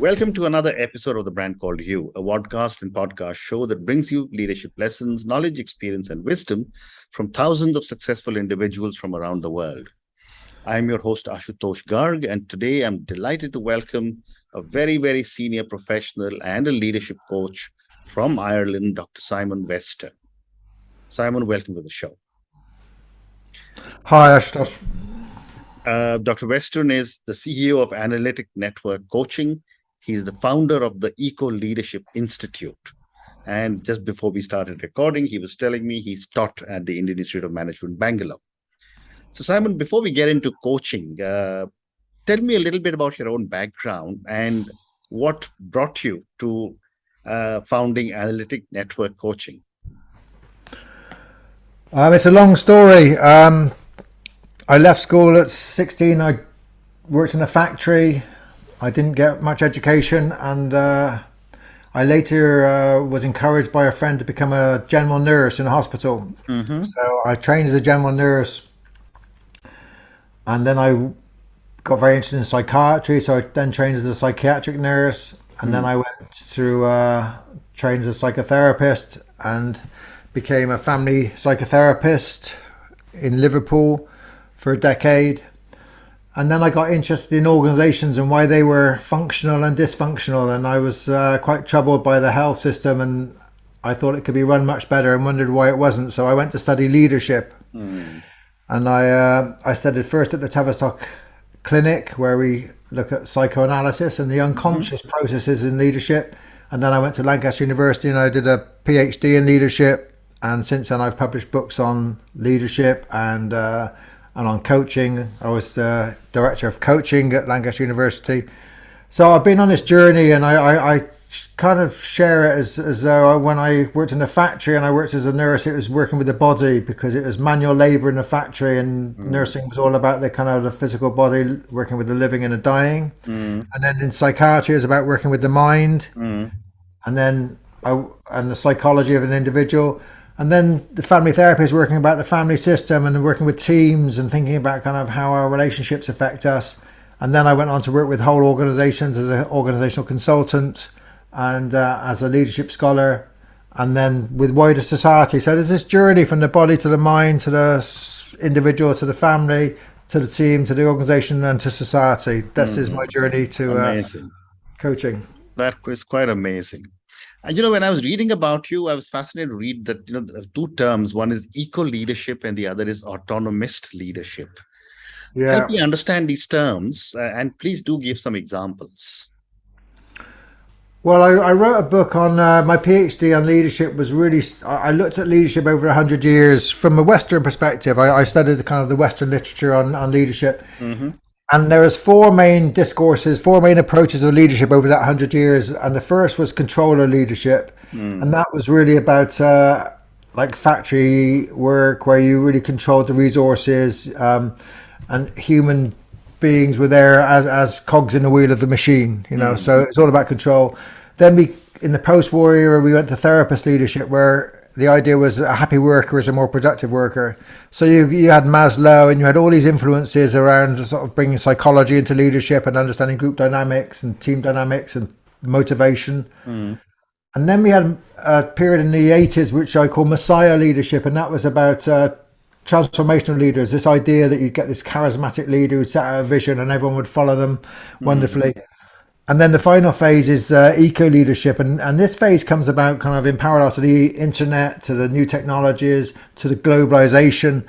Welcome to another episode of The Brand Called You, a podcast and podcast show that brings you leadership lessons, knowledge, experience, and wisdom from thousands of successful individuals from around the world. I'm your host, Ashutosh Garg, and today I'm delighted to welcome a very, very senior professional and a leadership coach from Ireland, Dr. Simon Wester. Simon, welcome to the show. Hi, Ashutosh. Dr. Western is the CEO of Analytic Network Coaching. He's the founder of the Eco Leadership Institute. And just before we started recording, he was telling me he's taught at the Indian Institute of Management, Bangalore. So, Simon, before we get into coaching, tell me a little bit about your own background and what brought you to founding Analytic Network Coaching. It's a long story. I left school at 16. I worked in a factory. I didn't get much education, and I later was encouraged by a friend to become a general nurse in a hospital. So I trained as a general nurse, and then I got very interested in psychiatry. So I then trained as a psychiatric nurse, and then I went through trained as a psychotherapist and became a family psychotherapist in Liverpool for a decade. And then I got interested in organizations and why they were functional and dysfunctional. And I was quite troubled by the health system, and I thought it could be run much better and wondered why it wasn't. So I went to study leadership. And I studied first at the Tavistock Clinic, where we look at psychoanalysis and the unconscious processes in leadership. And then I went to Lancaster University and I did a PhD in leadership. And since then I've published books on leadership and on coaching. I was the director of coaching at Lancaster University. So I've been on this journey, and I kind of share it as though when I worked in a factory and I worked as a nurse, it was working with the body, because it was manual labor in the factory, and nursing was all about the kind of the physical body, working with the living and the dying. And then in psychiatry, it's about working with the mind, and then and the psychology of an individual. And then the family therapy is working about the family system and working with teams and thinking about kind of how our relationships affect us. And then I went on to work with whole organizations as an organizational consultant and as a leadership scholar, and then with wider society. So there's this journey from the body to the mind, to the individual, to the family, to the team, to the organization, and to society. This is my journey to coaching. That was quite amazing. And, when I was reading about you, I was fascinated to read that, there are two terms. One is eco leadership and the other is autonomist leadership. Yeah. Help me understand these terms, and please do give some examples. Well, I wrote a book on my PhD on leadership. I looked at leadership over 100 years from a Western perspective. I studied the kind of the Western literature on leadership. And there was four main discourses, four main approaches of leadership over that 100 years. And the first was controller leadership. And that was really about like factory work, where you really controlled the resources, and human beings were there as cogs in the wheel of the machine, so it's all about control. Then in the post-war era, we went to therapist leadership, where the idea was a happy worker is a more productive worker. So you had Maslow, and you had all these influences around sort of bringing psychology into leadership and understanding group dynamics and team dynamics and motivation. And then we had a period in the 80s, which I call Messiah leadership, and that was about transformational leaders, this idea that you'd get this charismatic leader who'd set out a vision and everyone would follow them wonderfully. And then the final phase is eco leadership, and this phase comes about kind of in parallel to the internet, to the new technologies, to the globalization,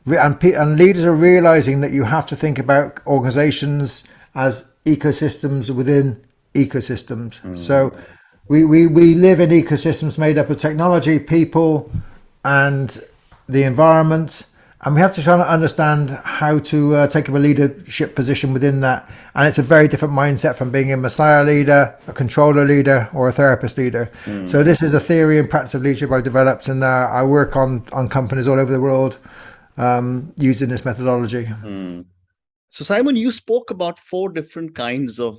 and leaders are realizing that you have to think about organizations as ecosystems within ecosystems. So we live in ecosystems made up of technology, people, and the environment, and we have to try to understand how to take up a leadership position within that. And it's a very different mindset from being a Messiah leader, a controller leader, or a therapist leader. So this is a theory and practice of leadership I've developed, and I work on companies all over the world using this methodology. So Simon, you spoke about four different kinds of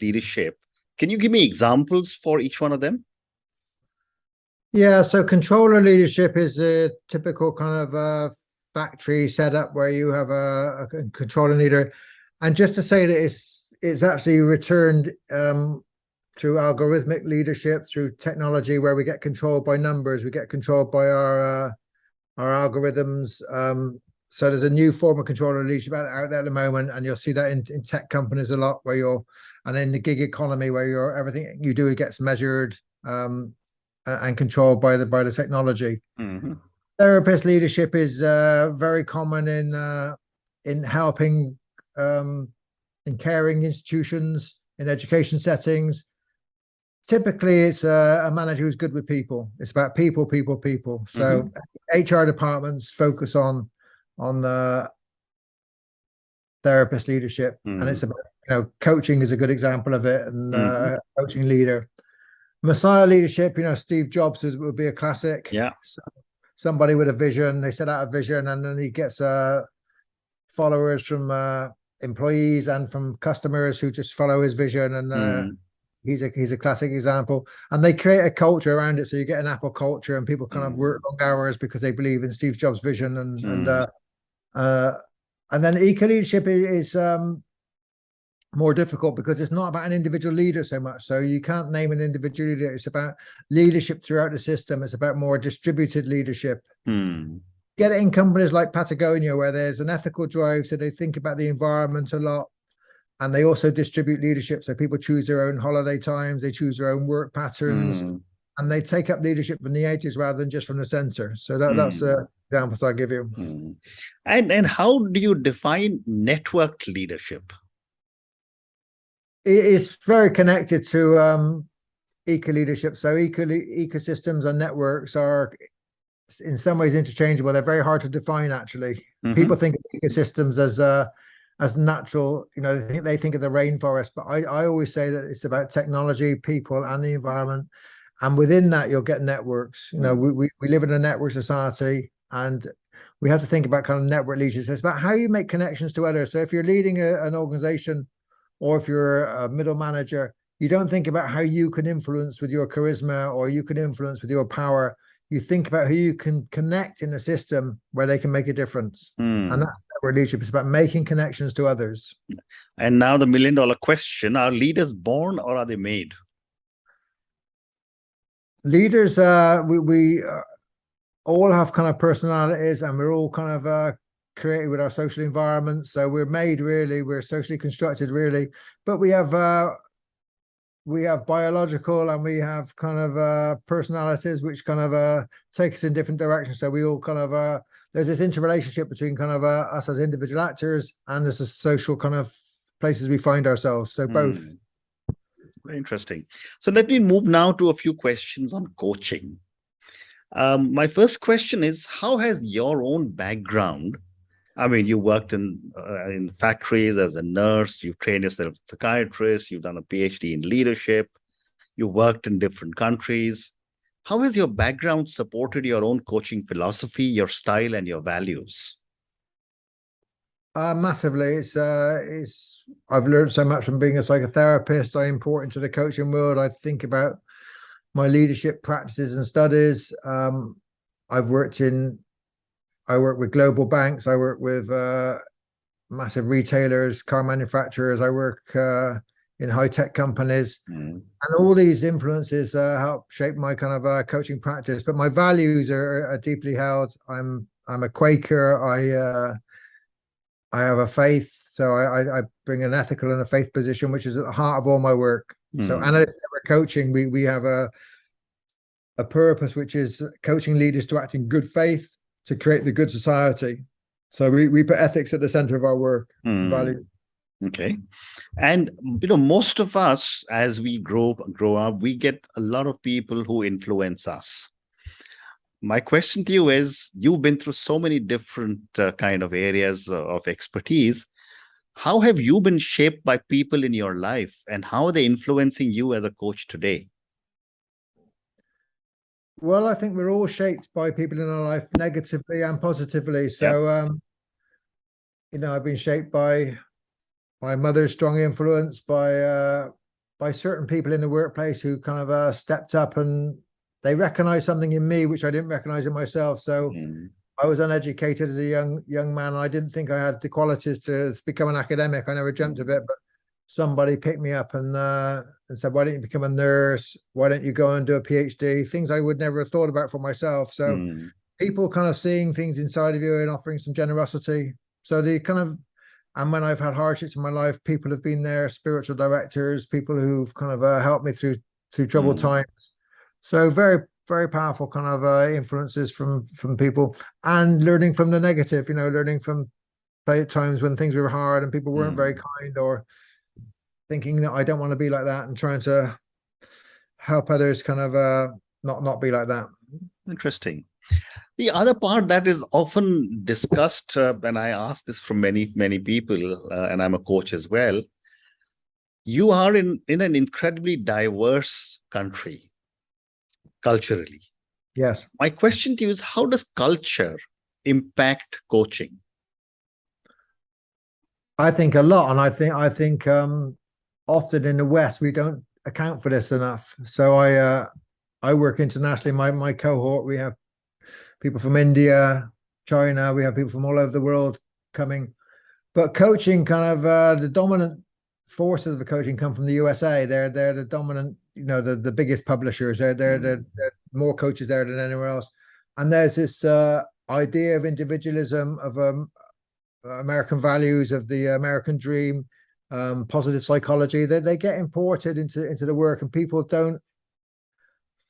leadership. Can you give me examples for each one of them? Yeah, so controller leadership is a typical kind of factory setup where you have a controller leader. And just to say that it's actually returned through algorithmic leadership, through technology, where we get controlled by numbers, we get controlled by our algorithms. So there's a new form of control of leadership out there at the moment, and you'll see that in tech companies a lot, where and in the gig economy, where everything you do gets measured and controlled by the technology. Mm-hmm. Therapist leadership is very common in helping in caring institutions, in education settings. Typically, it's a manager who's good with people. It's about people, people, people. So HR departments focus on the therapist leadership, and it's about, coaching is a good example of it, and coaching leader. Messiah leadership, Steve Jobs would be a classic. Yeah. So somebody with a vision, they set out a vision, and then he gets followers from employees and from customers who just follow his vision, and he's a classic example. And they create a culture around it, so you get an Apple culture, and people kind of work long hours because they believe in Steve Jobs' vision, and then eco leadership is more difficult because it's not about an individual leader so much. So you can't name an individual leader. It's about leadership throughout the system. It's about more distributed leadership. Get it in companies like Patagonia, where there's an ethical drive, so they think about the environment a lot, and they also distribute leadership. So people choose their own holiday times, they choose their own work patterns, and they take up leadership from the edges rather than just from the center. So that's the example I give you. And how do you define network leadership? It is very connected to eco leadership. So ecosystems and networks are in some ways interchangeable. They're very hard to define, actually. People think of ecosystems as natural, they think of the rainforest, but I always say that it's about technology, people, and the environment. And within that, you'll get networks. We live in a network society, and we have to think about kind of network leadership. It's about how you make connections to others. So if you're leading an organization, or if you're a middle manager, you don't think about how you can influence with your charisma, or you can influence with your power. You think about who you can connect in the system where they can make a difference. And that's network leadership. It's about making connections to others. And now the $1 million question: are leaders born or are they made? Leaders, we all have kind of personalities, and we're all kind of created with our social environment. So we're made, really, we're socially constructed, really, but we have biological, and we have kind of personalities which kind of take us in different directions. So we all kind of there's this interrelationship between kind of us as individual actors and there's a social kind of places we find ourselves. So both. Very interesting. So let me move now to a few questions on coaching. My first question is, how has your own background, I mean, you worked in factories as a nurse, you trained yourself as a psychiatrist, you've done a PhD in leadership, you worked in different countries. How has your background supported your own coaching philosophy, your style, and your values? Massively. I've learned so much from being a psychotherapist. I import into the coaching world. I think about my leadership practices and studies. I work with global banks. I work with massive retailers, car manufacturers. I work in high-tech companies. And all these influences help shape my kind of coaching practice. But my values are deeply held. I'm a Quaker. I have a faith. So I bring an ethical and a faith position, which is at the heart of all my work. So Analytic coaching, we have a purpose, which is coaching leaders to act in good faith to create the good society. So we put ethics at the center of our work. Value. Okay. And most of us, as we grow up, we get a lot of people who influence us. My question to you is, you've been through so many different kind of areas of expertise. How have you been shaped by people in your life, and how are they influencing you as a coach today? Well, I think we're all shaped by people in our life, negatively and positively. So, I've been shaped by my mother's strong influence, by certain people in the workplace who kind of stepped up and they recognized something in me which I didn't recognize in myself. So I was uneducated as a young man. I didn't think I had the qualities to become an academic. I never dreamt of it, but somebody picked me up and said, "Why don't you become a nurse? Why don't you go and do a PhD?" Things I would never have thought about for myself. So people kind of seeing things inside of you and offering some generosity. So the kind of, and when I've had hardships in my life, people have been there, spiritual directors, people who've kind of helped me through troubled times. So very, very powerful kind of influences from people, and learning from the negative, learning from times when things were hard and people weren't very kind, or thinking that I don't want to be like that, and trying to help others kind of not be like that. Interesting. The other part that is often discussed, and I ask this from many people, and I'm a coach as well. You are in an incredibly diverse country, culturally. Yes. My question to you is, how does culture impact coaching? I think a lot, and I think often in the West we don't account for this enough. So I work internationally. My cohort, we have people from India, China, we have people from all over the world coming. But coaching, kind of the dominant forces of the coaching come from the USA. They're the dominant, the biggest publishers. They're more coaches there than anywhere else. And there's this idea of individualism, of American values, of the American dream, positive psychology, that they get imported into the work, and people don't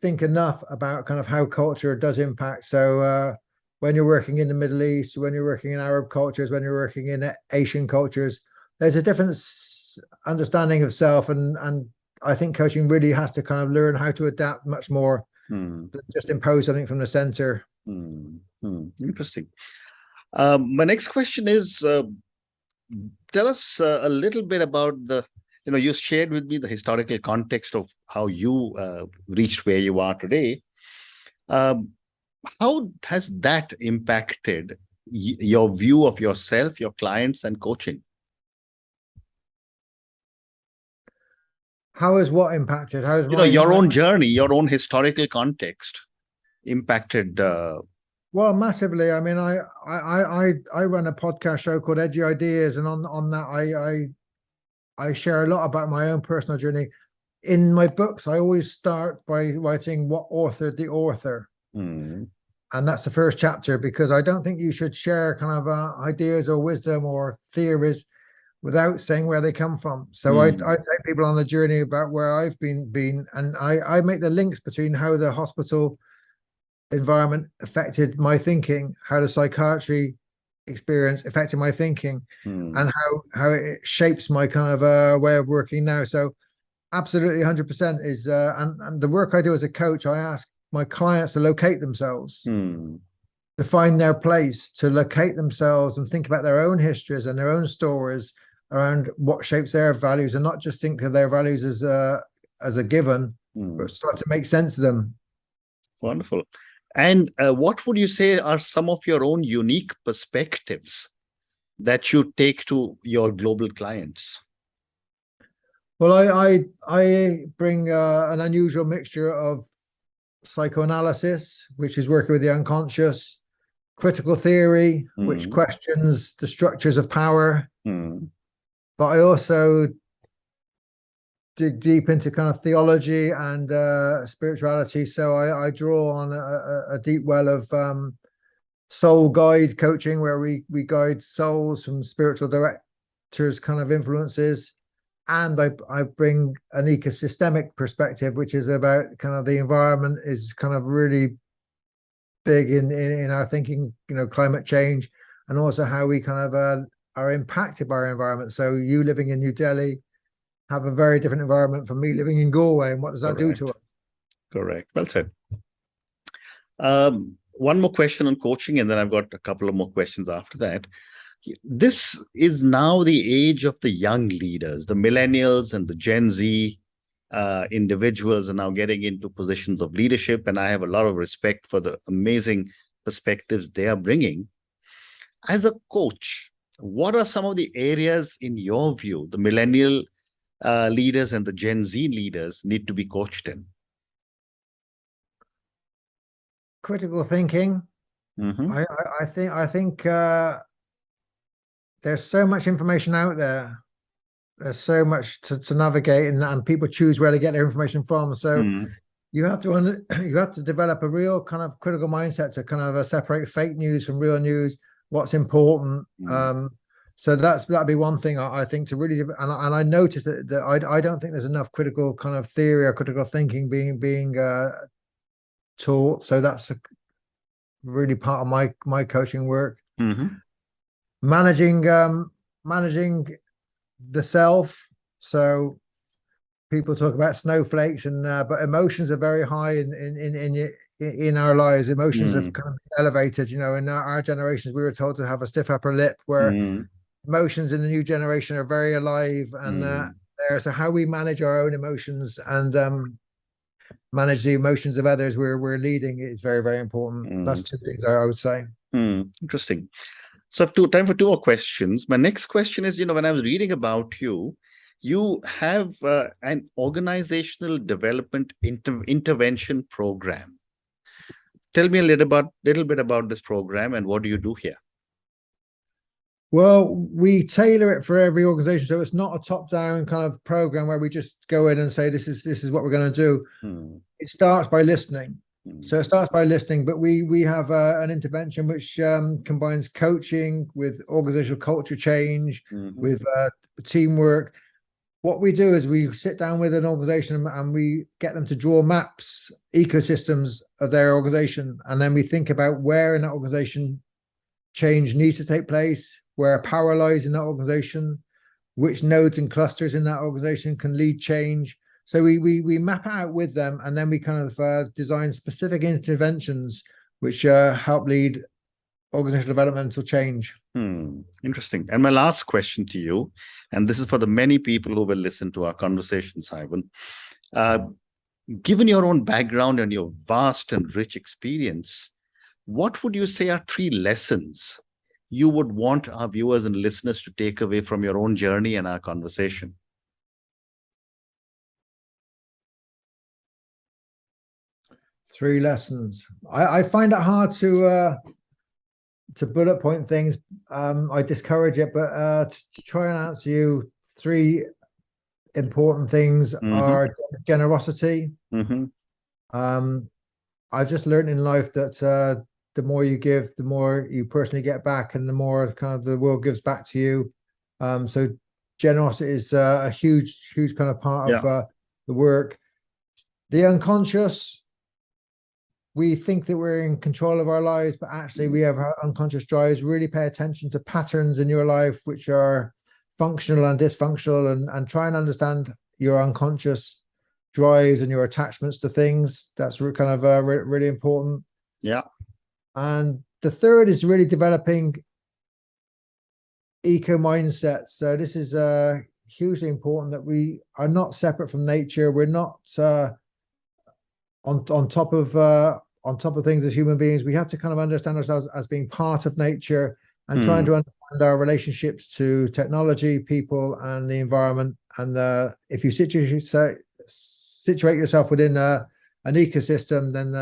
think enough about kind of how culture does impact. So when you're working in the Middle East, when you're working in Arab cultures, when you're working in Asian cultures, there's a different understanding of self, and I think coaching really has to kind of learn how to adapt much more than just impose something from the center. Interesting. My next question is, tell us a little bit about you shared with me the historical context of how you reached where you are today. How has that impacted your view of yourself, your clients, and coaching? How is what impacted? How is your own journey, your own historical context impacted? Well, massively. I mean, I run a podcast show called Edgy Ideas, and on that I share a lot about my own personal journey. In my books, I always start by writing what authored the author. And that's the first chapter, because I don't think you should share kind of ideas or wisdom or theories without saying where they come from. So I take people on a journey about where I've been, and I make the links between how the hospital environment affected my thinking, how the psychiatry experience affected my thinking, and how it shapes my kind of way of working now. So absolutely 100% is and the work I do as a coach, I ask my clients to locate themselves, to find their place, to locate themselves and think about their own histories and their own stories around what shapes their values, and not just think of their values as a given, but start to make sense of them. Wonderful. And what would you say are some of your own unique perspectives that you take to your global clients? Well, I bring an unusual mixture of psychoanalysis, which is working with the unconscious, critical theory, which questions the structures of power, but I also dig deep into kind of theology and spirituality. So I draw on a deep well of soul guide coaching, where we guide souls from spiritual directors kind of influences. And I bring an ecosystemic perspective, which is about kind of the environment is kind of really big in our thinking, climate change, and also how we kind of are impacted by our environment. So you living in New Delhi have a very different environment from me living in Galway, and what does that do to us? Correct. Well said. One more question on coaching, and then I've got a couple of more questions after that. This is now the age of the young leaders, the millennials and the Gen Z individuals are now getting into positions of leadership, and I have a lot of respect for the amazing perspectives they are bringing. As a coach, what are some of the areas in your view the millennial leaders and the Gen Z leaders need to be coached in? Critical thinking. I think there's so much information out there, there's so much to navigate, and people choose where to get their information from. So you have to you have to develop a real kind of critical mindset to kind of separate fake news from real news, what's important. So that'd be one thing I think to really, and I noticed that I don't think there's enough critical kind of theory or critical thinking being taught. So that's really part of my coaching work. Managing the self. So people talk about snowflakes, and but emotions are very high in our lives. Emotions have kind of been elevated. In our generations, we were told to have a stiff upper lip, where emotions in the new generation are very alive and there. So how we manage our own emotions and manage the emotions of others we're leading is very, very important. That's two things I would say. Interesting. So I have time for two more questions. My next question is, when I was reading about you, you have an organizational development intervention program. Tell me a little bit about this program and what do you do here? Well, we tailor it for every organization, so it's not a top-down kind of program where we just go in and say this is what we're going to do. It starts by listening. So it starts by listening, but we have an intervention which combines coaching with organizational culture change, with teamwork. What we do is we sit down with an organization and we get them to draw maps, ecosystems of their organization, and then we think about where in that organization change needs to take place, where power lies in that organization, which nodes and clusters in that organization can lead change. So we map it out with them, and then we kind of design specific interventions which help lead organizational developmental change. Interesting. And my last question to you, and this is for the many people who will listen to our conversation, Simon. Given your own background and your vast and rich experience, what would you say are 3 lessons you would want our viewers and listeners to take away from your own journey and our conversation? Three lessons. I find it hard to bullet point things. I discourage it, but to try and answer you, 3 important things are generosity. I've just learned in life that the more you give, the more you personally get back, and the more kind of the world gives back to you. So generosity is a huge kind of part of the work. The unconscious. We think that we're in control of our lives, but actually we have unconscious drives. Really pay attention to patterns in your life which are functional and dysfunctional, and try and understand your unconscious drives and your attachments to things. That's kind of really important. Yeah. And the third is really developing eco mindset. So this is hugely important, that we are not separate from nature. We're not on top of things as human beings. We have to kind of understand ourselves as being part of nature, and trying to understand our relationships to technology, people, and the environment. And if you situate yourself within an ecosystem, then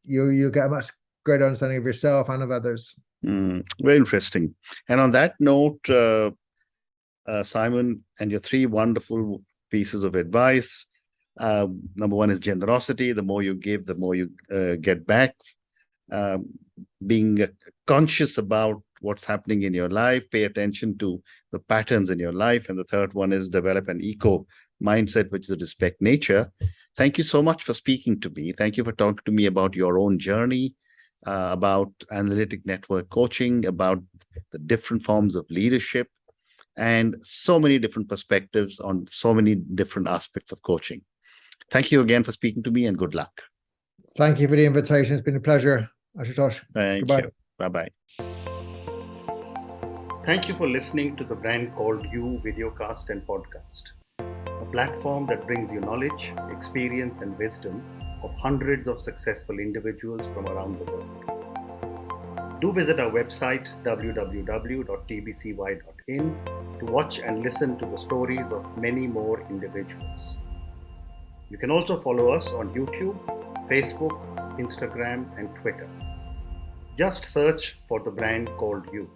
you get a much greater understanding of yourself and of others. Very interesting. And on that note, Simon, and your 3 wonderful pieces of advice. Number 1 is generosity. The more you give, the more you get back. Being conscious about what's happening in your life, pay attention to the patterns in your life. And the third one is develop an eco mindset, which is respect nature. Thank you so much for speaking to me. Thank you for talking to me about your own journey, about analytic network coaching, about the different forms of leadership, and so many different perspectives on so many different aspects of coaching. Thank you again for speaking to me, and good luck. Thank you for the invitation. It's been a pleasure, Ashutosh. Thank you. Bye-bye. Thank you for listening to the Brand Called You videocast and podcast, a platform that brings you knowledge, experience, and wisdom of hundreds of successful individuals from around the world. Do visit our website www.tbcy.in to watch and listen to the stories of many more individuals. You can also follow us on YouTube, Facebook, Instagram, and Twitter. Just search for the Brand Called You.